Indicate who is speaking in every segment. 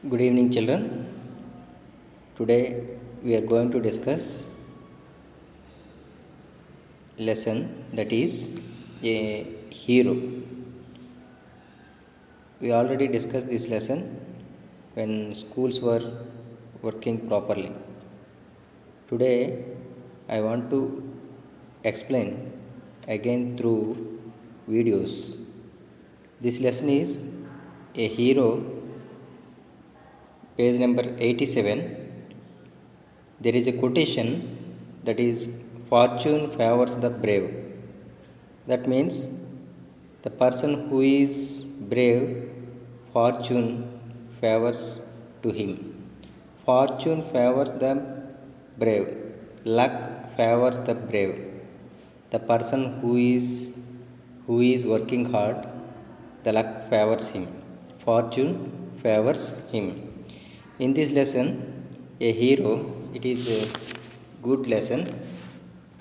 Speaker 1: Good evening, children. Today we are going to discuss lesson that is a hero. We already discussed this lesson when schools were working properly. Today I want to explain again through videos. This lesson is a hero, page number 87. There is a quotation that is fortune favors the brave. That means the person who is brave, fortune favors to him. Fortune favors the brave. Luck favors the brave. The person who is working hard, the luck favors him. Fortune favors him. In this lesson, a hero, it is a good lesson.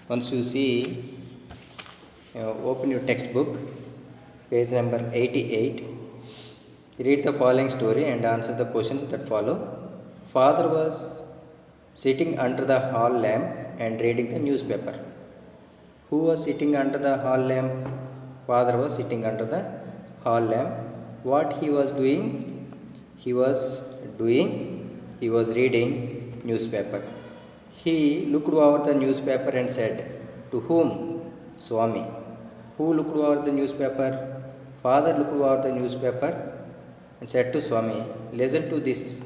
Speaker 1: Once you see, open your textbook, page number 88. Read the following story and answer the questions that follow. Father was sitting under the hall lamp and reading the newspaper. Who was sitting under the hall lamp? Father was sitting under the hall lamp. What he was doing? He was reading newspaper. He looked over the newspaper and said, to whom? Swami. Who looked over the newspaper? Father looked over the newspaper and said to Swami, listen to this.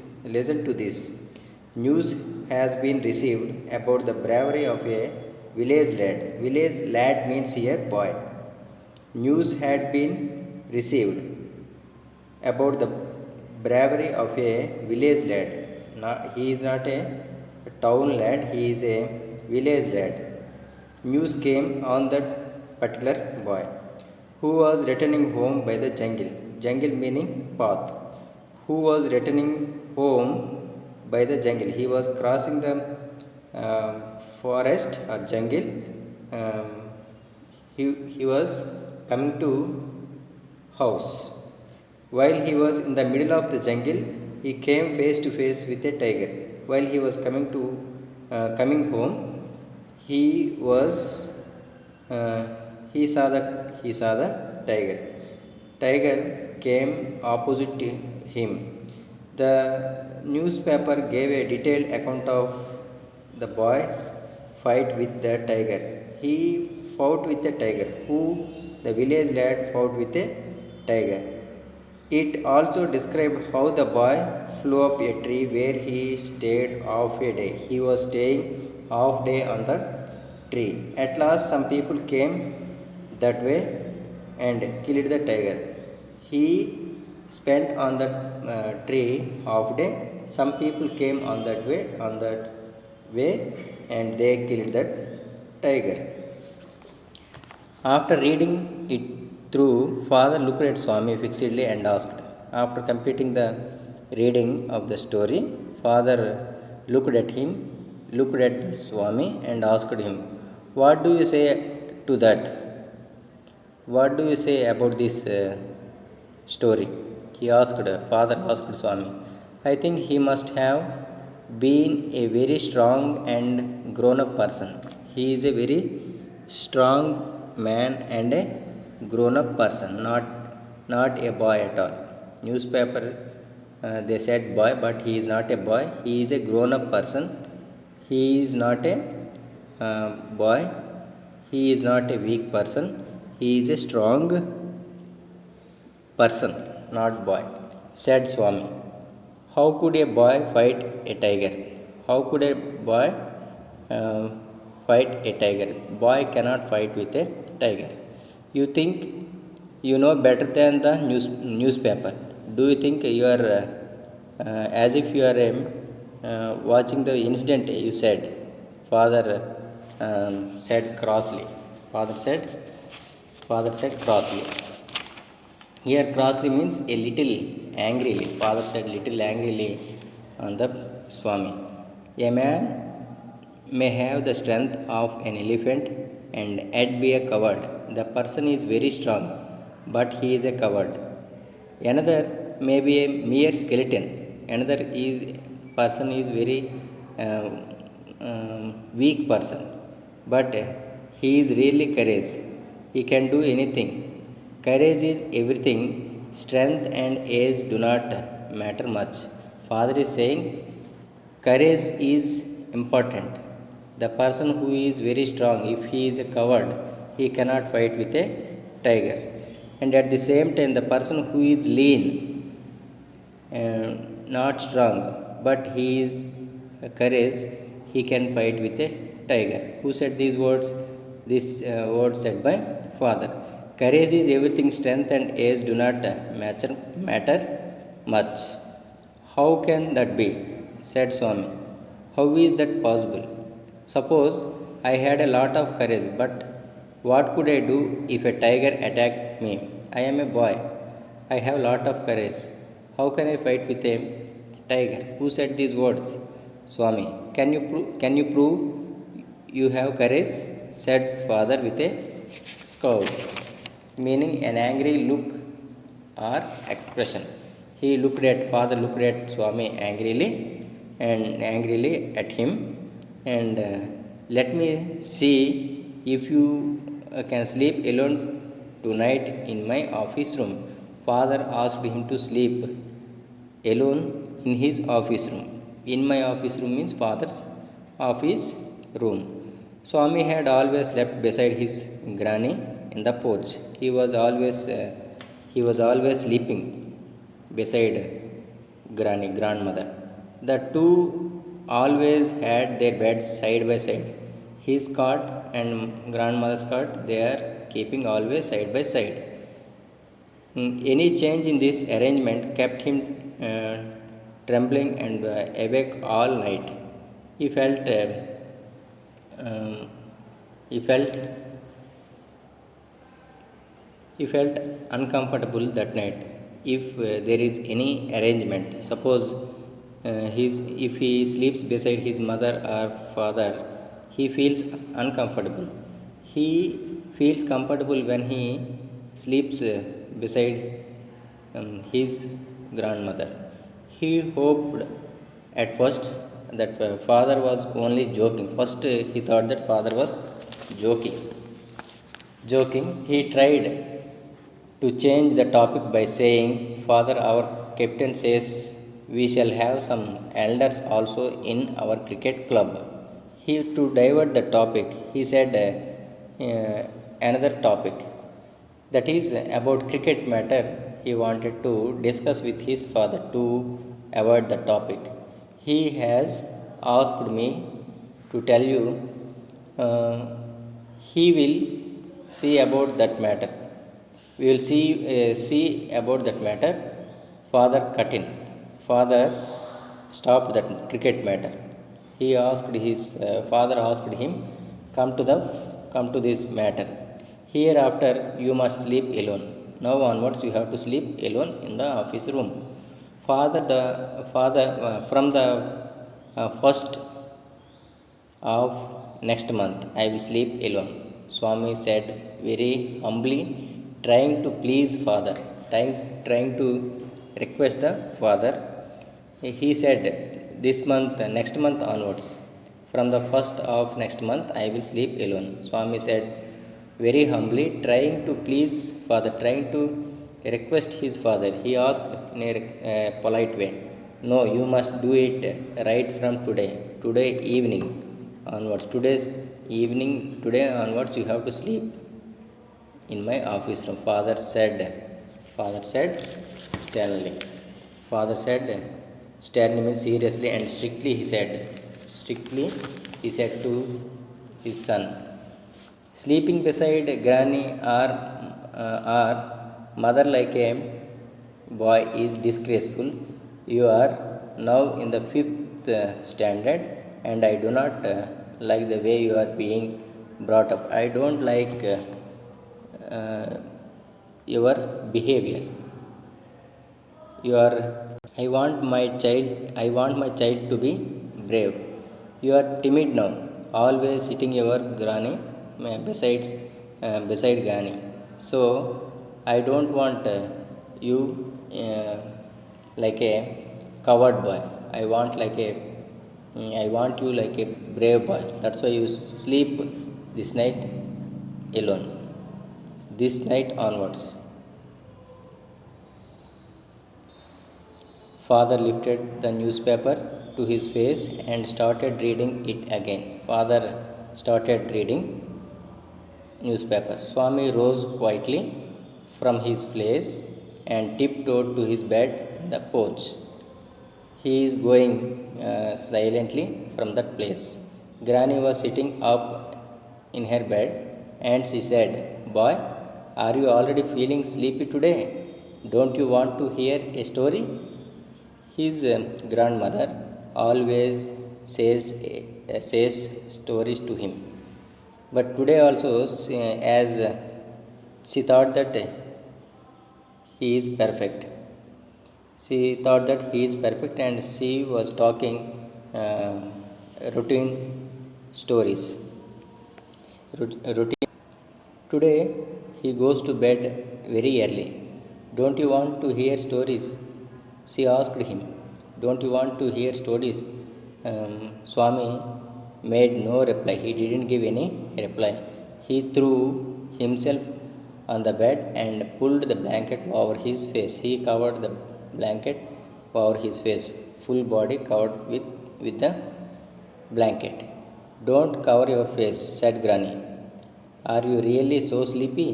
Speaker 1: News has been received about the bravery of a village lad. Village lad means here boy. News had been received about the bravery of a village lad. He is not a town lad, he is a village lad. News came on that particular boy who was returning home by the jungle. Jungle meaning path. Who was returning home by the jungle. He was crossing the forest or jungle. He was coming to house. While he was in the middle of the jungle, he came face to face with a tiger. While he was coming home, he saw the tiger. Tiger came opposite to him. The newspaper gave a detailed account of the boy's fight with the tiger. He fought with the tiger. Who? The village lad fought with a tiger. It also described how the boy flew up a tree where he stayed half a day. He was staying half day on the tree. At last, some people came that way and killed the tiger. He spent on that tree half day. Some people came on that way, and they killed that tiger. After reading it through, Father looked at Swami fixedly and asked. After completing the reading of the story, Father looked at the Swami and asked him, what do you say to that? What do you say about this story? Father asked Swami. I think he must have been a very strong and grown up person. He is a very strong man and a grown up person, not a boy at all. Newspaper they said boy, but he is not a boy. He is a grown up person. He is not a boy. He is not a weak person. He is a strong person, not boy, said Swami. How could a boy fight a tiger? How could a boy fight a tiger? Boy cannot fight with a tiger. You think you know better than the newspaper. Do you think you are as if you are watching the incident? You said. Father said crossly. Father said crossly. Here crossly means a little angrily. Father said little angrily on the Swami. A man may have the strength of an elephant and yet be a coward. The person is very strong, but he is a coward. Another may be a mere skeleton, another is person is very weak person, but he is really courage. He can do anything. Courage is everything. Strength and age do not matter much. Father is saying courage is important. The person who is very strong, if he is a coward, he cannot fight with a tiger. And at the same time, the person who is lean, not strong, but he is courage, he can fight with a tiger. Who said these words? These words said by Father. Courage is everything. Strength and age do not matter much. How can that be? Said Swami. How is that possible? Suppose I had a lot of courage, but what could I do if a tiger attacked me? I am a boy. I have a lot of courage. How can I fight with a tiger? Who said these words? Swami. Can you prove you have courage? Said Father with a scowl, meaning an angry look or expression. He looked at Father looked at Swami angrily at him, and let me see if you can sleep alone tonight in my office room. Father asked him to sleep alone in his office room. In my office room means Father's office room. Swami had always slept beside his granny in the porch. He was always sleeping beside granny, grandmother. The two always had their beds side by side. His cot and grandmother's cot, they are keeping always side by side. Any change in this arrangement kept him trembling and awake all night. He felt um, he felt he felt uncomfortable that night. If there is any arrangement, suppose if he sleeps beside his mother or father, he feels uncomfortable. He feels comfortable when he sleeps beside his grandmother. He hoped at first that father was only joking. First, he thought that father was joking. He tried to change the topic by saying, Father, our captain says we shall have some elders also in our cricket club. To divert the topic, he said another topic, that is about cricket matter. He wanted to discuss with his father to avoid the topic. He has asked me to tell you, uh, he will see about that matter. We will see about that matter. Father cut in. Father stopped that cricket matter. He asked his father asked him, come to this matter. Hereafter you must sleep alone. Now onwards you have to sleep alone in the office room. Father from the first of next month I will sleep alone, Swami said very humbly, trying to please father, trying to request the father. He said, this month, next month onwards, from the first of next month I will sleep alone, Swami said very humbly, trying to please father, trying to request his father. He asked in a polite way, no, you must do it right from today evening onwards. Today onwards you have to sleep in my office room. Father said sternly. Father said sternly means seriously and strictly. He said to his son, sleeping beside granny or mother like a boy is disgraceful. You are now in the fifth standard, and I do not like the way you are being brought up. I don't like your behavior. You are. I want my child to be brave. You are timid now, always sitting your granny beside granny. So I don't want you like a coward boy. I want you like a brave boy. That's why you sleep this night alone. This night onwards. Father lifted the newspaper to his face and started reading it again. Father started reading newspaper. Swami rose quietly from his place and tiptoed to his bed in the porch. He is going silently from that place. Granny was sitting up in her bed and she said, "Boy, are you already feeling sleepy today? Don't you want to hear a story?" His grandmother always says stories to him. But today also, as she thought that he is perfect. She thought that he is perfect and she was talking uh, routine stories. Routine. Today he goes to bed very early. Don't you want to hear stories? She asked him. Don't you want to hear stories? Swami made no reply. He didn't give any reply. He threw himself on the bed and pulled the blanket over his face. He covered the blanket over his face, full body covered with the blanket. Don't cover your face, said Granny. Are you really so sleepy?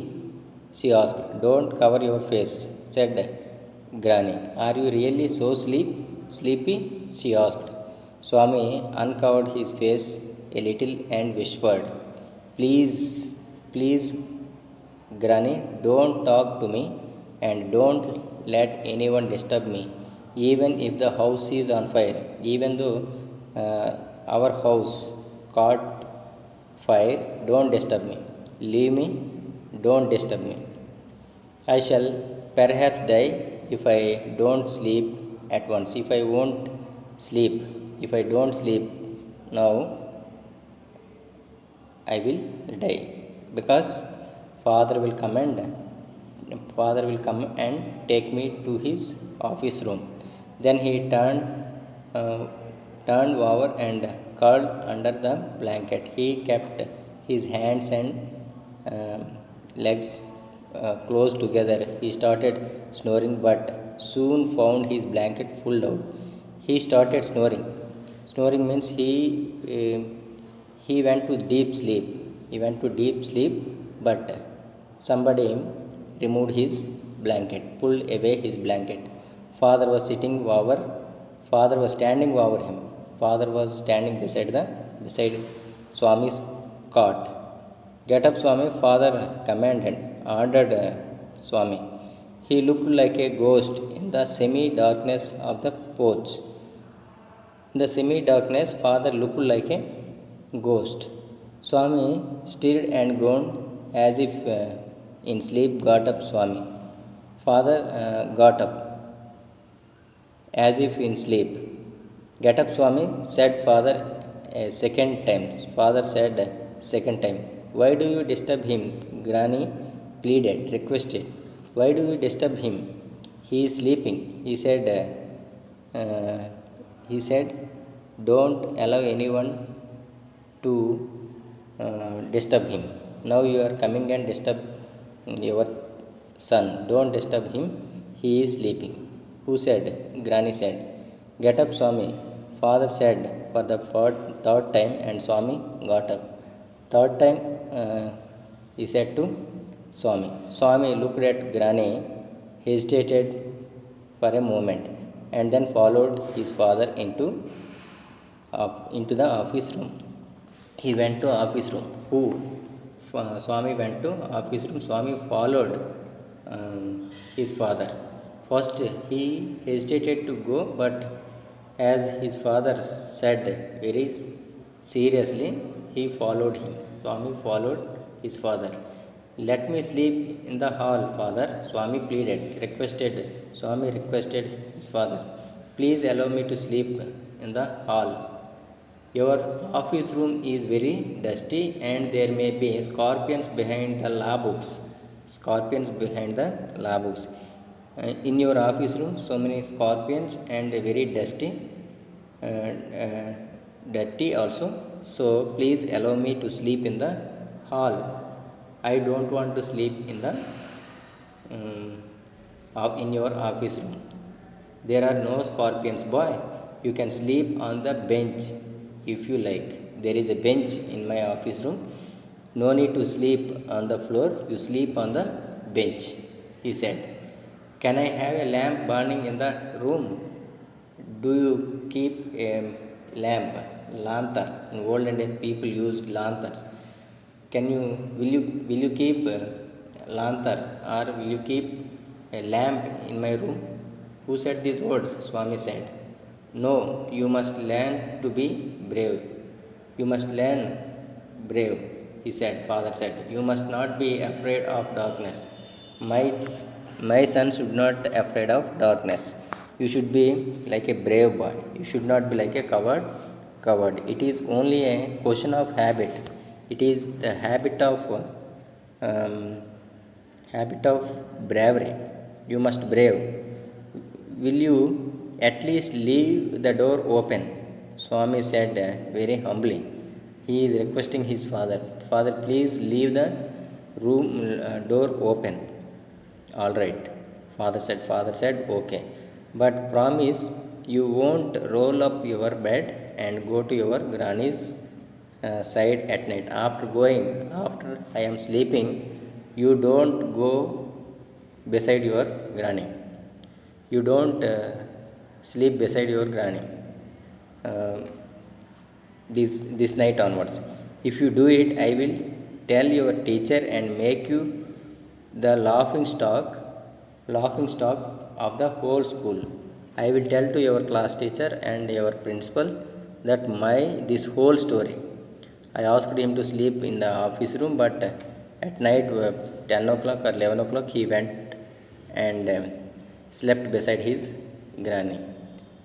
Speaker 1: She asked. Don't cover your face, said Granny. Are you really so sleepy? She asked. Swami uncovered his face a little and whispered, Please, please, Granny, don't talk to me and don't let anyone disturb me, even if the house is on fire, even though our house caught fire, don't disturb me. Leave me, don't disturb me. I shall perhaps die if I don't sleep at once. If I won't sleep, if I don't sleep now, I will die because father will come and take me to his office room. Then he uh, turned over and curled under the blanket. He kept his hands and um legs close together. He started snoring, but soon found his blanket pulled out. He started snoring. Snoring means he went to deep sleep. He went to deep sleep, but somebody removed his blanket, pulled away his blanket. Father was sitting over. Father was standing over him. Father was standing beside Swami's cot. Get up, Swami, father commanded, ordered Swami. He looked like a ghost in the semi darkness of the porch. In the semi darkness, father looked like a ghost. Swami stirred and groaned as if in sleep. Got up, Swami. Father got up as if in sleep. Get up, Swami, said father a second time. Father said second time. Why do you disturb him? Granny pleaded, requested. Why do you disturb him? He is sleeping. He said, don't allow anyone to disturb him. Now you are coming and disturb your son. Don't disturb him. He is sleeping. Who said? Granny said. Get up, Swami. Father said for the third time, and Swami got up. Third time, he said to Swami. Swami looked at Granny, hesitated for a moment, and then followed his father into the office room. He went to office room. Who? Swami went to office room. Swami followed his father. First, he hesitated to go, but as his father said very seriously, he followed him. Swami followed his father. Let me sleep in the hall, father, Swami pleaded, requested. Swami requested his father. Please allow me to sleep in the hall. Your office room is very dusty and there may be scorpions behind the law books. Scorpions behind the law books. In your office room, so many scorpions and very dusty, uh, uh, dirty also. So please allow me to sleep in the hall. I don't want to sleep in the in your office room. There are no scorpions, boy. You can sleep on the bench if you like. There is a bench in my office room. No need to sleep on the floor. You sleep on the bench, he said. Can I have a lamp burning in the room? Do you keep a lamp, lantern? In olden days, people used lanterns. Will you keep a lantern or will you keep a lamp in my room? Who said these words? Swami said. No, you must learn to be brave. You must learn brave, he said. Father said. You must not be afraid of darkness. My my son should not afraid of darkness. You should be like a brave boy. You should not be like a coward. It is only a question of habit. It is the um, habit of bravery. You must brave. Will you at least leave the door open? Swami said very humbly. He is requesting his father. Father, please leave the room door open. All right. Father said, okay. But promise you won't roll up your bed and go to your granny's side at night. After I am sleeping, you don't go beside your granny. You don't sleep beside your granny uh, this night onwards. If you do it, I will tell your teacher and make you the laughing stock of the whole school. I will tell to your class teacher and your principal that my this whole story. I asked him to sleep in the office room, but at night, 10 o'clock or 11 o'clock, he went and slept beside his granny.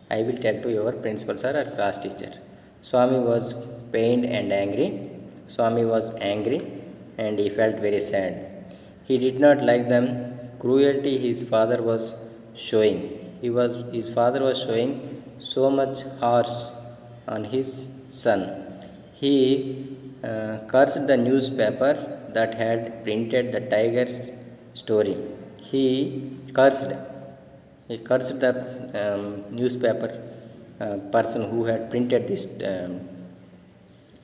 Speaker 1: I will tell to your principal sir or class teacher. Swami was pained and angry. Swami was angry and he felt very sad. He did not like the cruelty his father was showing. His father was showing so much harsh on his son. He cursed the newspaper that had printed the tiger's story. Cursed he cursed the newspaper person who had printed this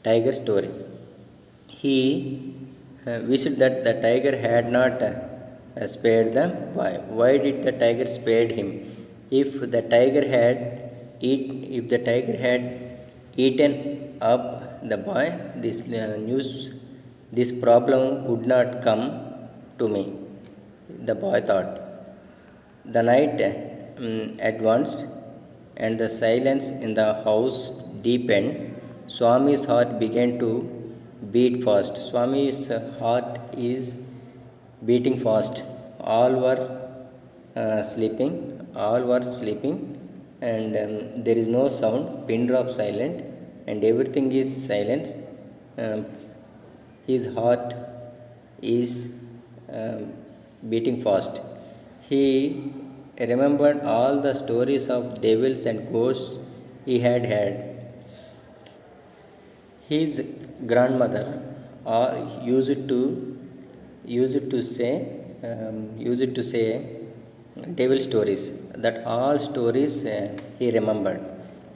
Speaker 1: tiger story. He wished that the tiger had not spared them. Why did the tiger spared him? If the tiger had eaten up the boy, this problem would not come to me. The boy thought. The night advanced, and the silence in the house deepened. Swami's heart began to beat fast. Swami's heart is beating fast. All were sleeping. All were sleeping, and there is no sound. Pin drop silent, and everything is silence. Um, his heart is beating fast. He remembered all the stories of devils and ghosts he had had. His grandmother used to say devil stories. That all stories he remembered.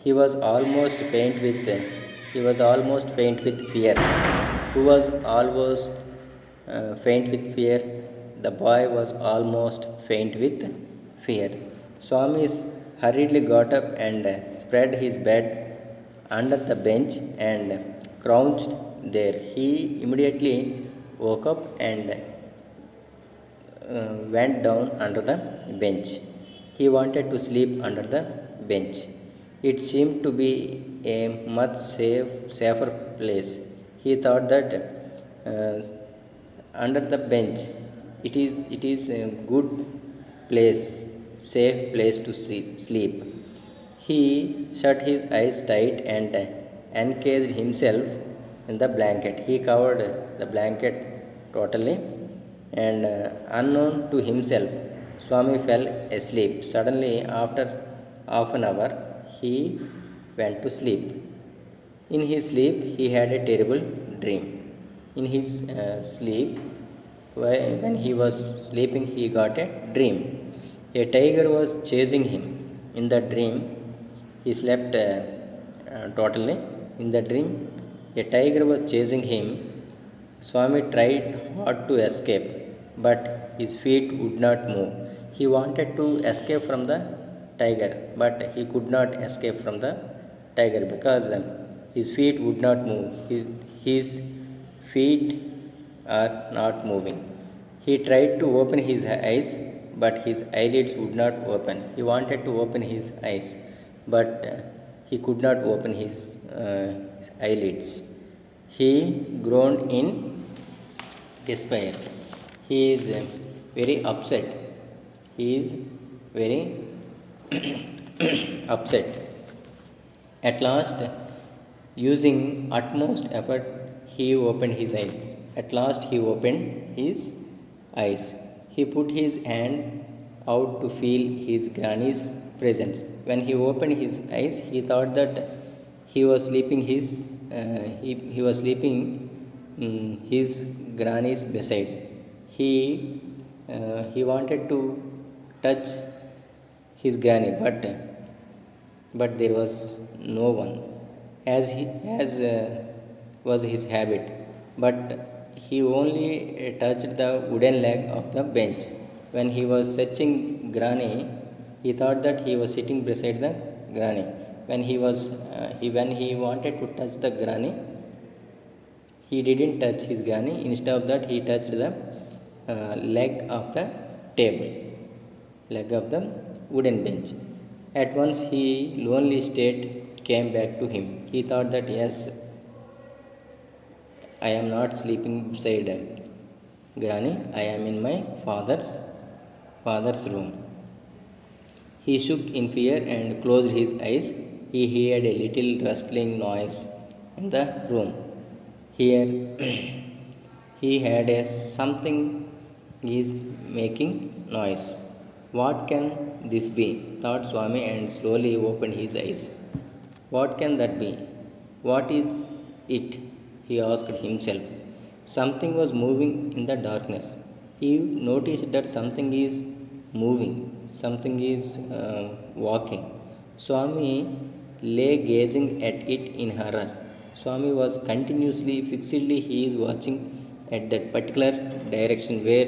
Speaker 1: He was almost faint with fear. Who was almost faint with fear? The boy was almost faint with fear. Swami hurriedly got up and spread his bed under the bench and crouched there. He immediately woke up and went down under the bench. He wanted to sleep under the bench. It seemed to be a much safer place. He thought that uh, under the bench it is a good place, safe place to sleep. He shut his eyes tight and encased himself in the blanket. He covered the blanket totally, and unknown to himself, Swami fell asleep. Suddenly, after half an hour, he went to sleep. In his sleep, he had a terrible dream. In his sleep, when he was sleeping, he got a dream. A tiger was chasing him. In the dream, he slept totally. In the dream, a tiger was chasing him. Swami tried hard to escape, but his feet would not move. He wanted to escape from the tiger, but he could not escape from the tiger because his feet would not move. His feet are not moving. He tried to open his eyes, but his eyelids would not open. He wanted to open his eyes, but he could not open his eyelids. He groaned in despair. He is very upset. He is very upset. At last, using utmost effort, he opened his eyes. At last, he opened his eyes. He put his hand out to feel his granny's presence. When he opened his eyes, he thought that he was sleeping his granny's beside. He wanted to touch his granny, but there was no one, as was his habit. But he only touched the wooden leg of the bench. When he was searching granny, he thought that he was sitting beside the granny. When he wanted to touch the granny, he didn't touch his granny. Instead of that, he touched the leg of the table, leg of the wooden bench. At once, lonely state came back to him. He thought that yes, I am not sleeping beside granny. I am in my father's room. He shook in fear and closed his eyes. He heard a little rustling noise in the room. Here he had a something is making noise. What can this be? Thought Swami and slowly opened his eyes. What can that be? What is it? He asked himself. Something was moving in the darkness. He noticed that something is moving, something is walking. Swami lay gazing at it in horror. Swami was continuously, fixedly, he is watching at that particular direction where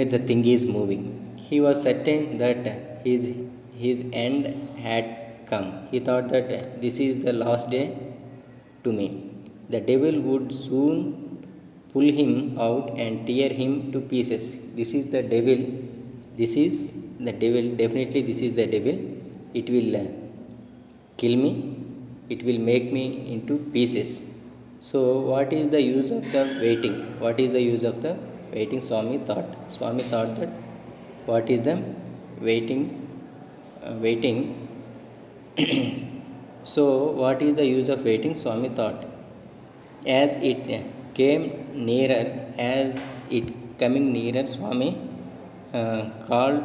Speaker 1: the thing is moving. He was certain that his end had come. He thought that this is the last day to me. The devil would soon pull him out and tear him to pieces. This is the devil. This is the devil. Definitely, this is the devil. It will kill me. It will make me into pieces. So, what is the use of the waiting? What is the use of the waiting? Swami thought. Swami thought that what is the waiting? Waiting. So, what is the use of waiting? Swami thought. As it came nearer, as it coming nearer, Swami called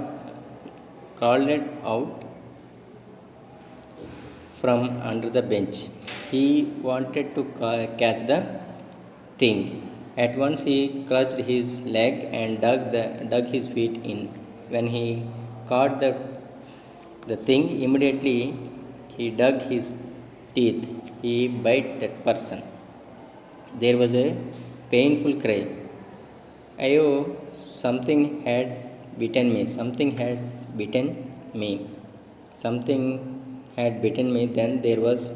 Speaker 1: it out from under the bench. He wanted to catch the thing. At once he clutched his leg and dug his feet in. When he caught the thing, immediately he dug his teeth. He bit that person. There was a painful cry. Ayo, something had bitten me. Something had bitten me. Something had bitten me. Then there was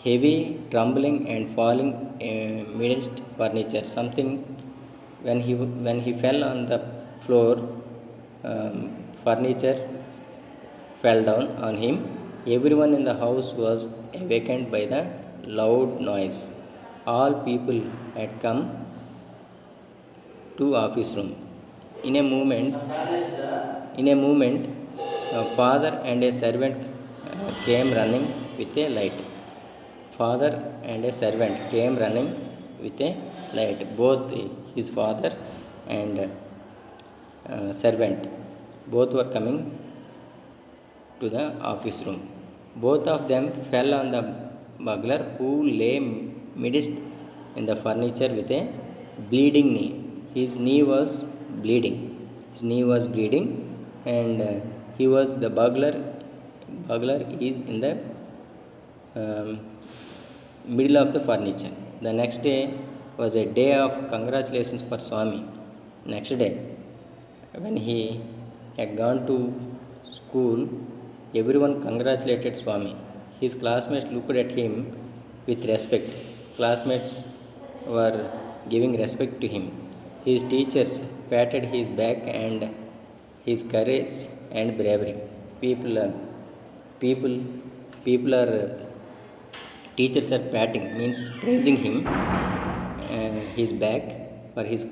Speaker 1: heavy trembling and falling amidst furniture. Something when he fell on the floor, furniture fell down on him. Everyone in the house was awakened by the loud noise. All people had come to office room. In a moment, a father and a servant came running with a light. Father and a servant came running with a light. Both his father and servant. Both were coming to the office room. Both of them fell on the bugler, who lay midst in the furniture with a bleeding knee. His knee was bleeding. His knee was bleeding, and he was the bugler. Bugler is in the um, middle of the furniture. The next day was a day of congratulations for Swami. Next day, when he had gone to school, everyone congratulated Swami. His classmates looked at him with respect. Classmates were giving respect to him. His teachers patted his back and his courage and bravery. People, uh, people, people are teachers are patting means praising him his back for his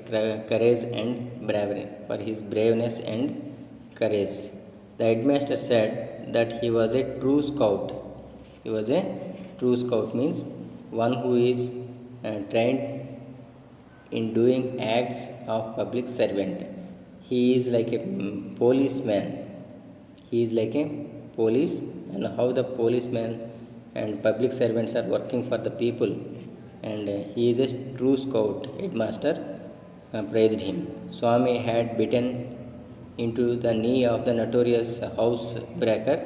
Speaker 1: courage and bravery, for his braveness and courage. The headmaster said that he was a true scout. He was a true scout means one who is trained in doing acts of public servant. He is like a policeman. He is like a police, and how the policeman and public servants are working for the people, and he is a true scout. Headmaster praised him. Swami had bitten into the knee of the notorious housebreaker,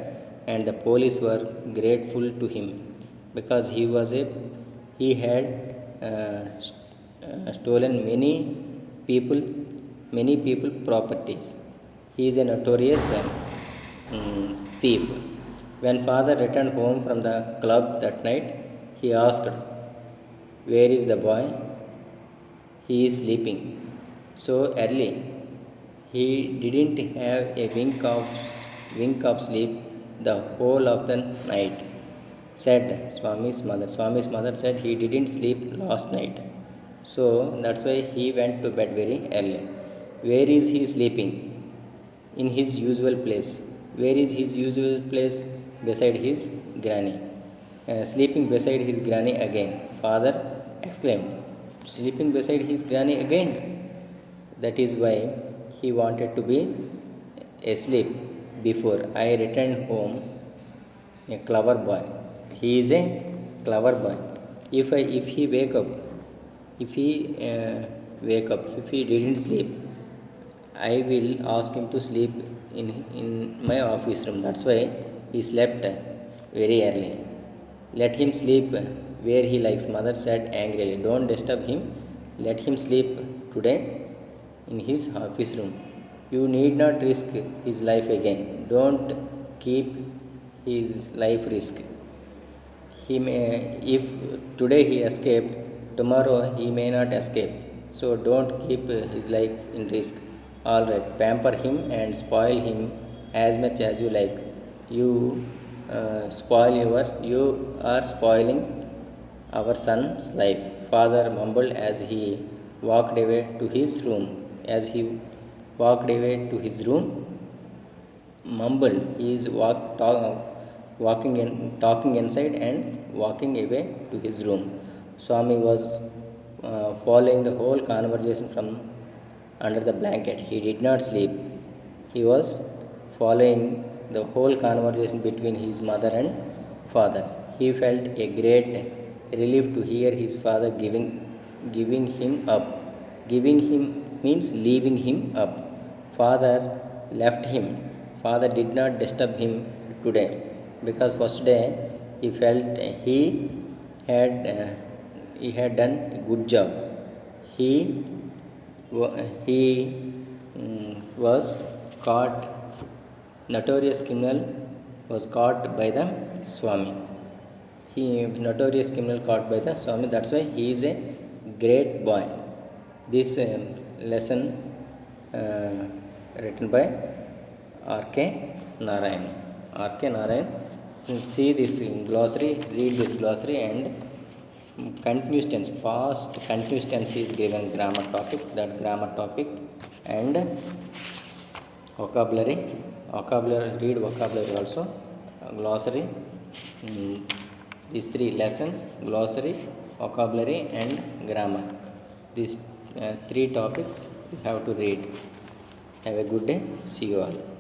Speaker 1: and the police were grateful to him because he had stolen people many people properties. He is a notorious thief. When father returned home from the club that night, he asked, "Where is the boy?" "He is sleeping so early. He didn't have a wink of sleep the whole of the night," said Swami's mother. Swami's mother said he didn't sleep last night. So that's why he went to bed very early. Where is he sleeping? In his usual place. Where is his usual place? Beside his granny. Sleeping beside his granny again, father exclaimed. Sleeping beside his granny again? That is why he wanted to be asleep before I returned home. A clever boy. He is a clever boy. If he if he wake up, if he didn't sleep, I will ask him to sleep in my office room. That's why he slept very early. Let him sleep where he likes, mother said angrily. Don't disturb him. Let him sleep today in his office room. You need not risk his life again. Don't keep his life risk. He may, if today he escaped, tomorrow he may not escape. So don't keep his life in risk. All right, pamper him and spoil him as much as you like. You you are spoiling our son's life, father mumbled as he walked away to his room. As he walked away to his room, mumbled. He is talking inside and walking away to his room. Swami was following the whole conversation from under the blanket. He did not sleep. He was following the whole conversation between his mother and father. He felt a great relief to hear his father giving him up. Giving him means leaving him up. Father left him. Father did not disturb him today because first day he felt had uh, he had done a good job. He he was caught. Notorious criminal was caught by the Swami. He notorious criminal caught by the Swami. That's why he is a great boy. This lesson written by R.K. Narayan. R.K. Narayan. See this glossary. Read this glossary and continuous tense. Past continuous tense is given grammar topic. That grammar topic and vocabulary. Read vocabulary also. Glossary. These three lesson: glossary, vocabulary, and grammar. These three topics you have to read. Have a good day. See you all.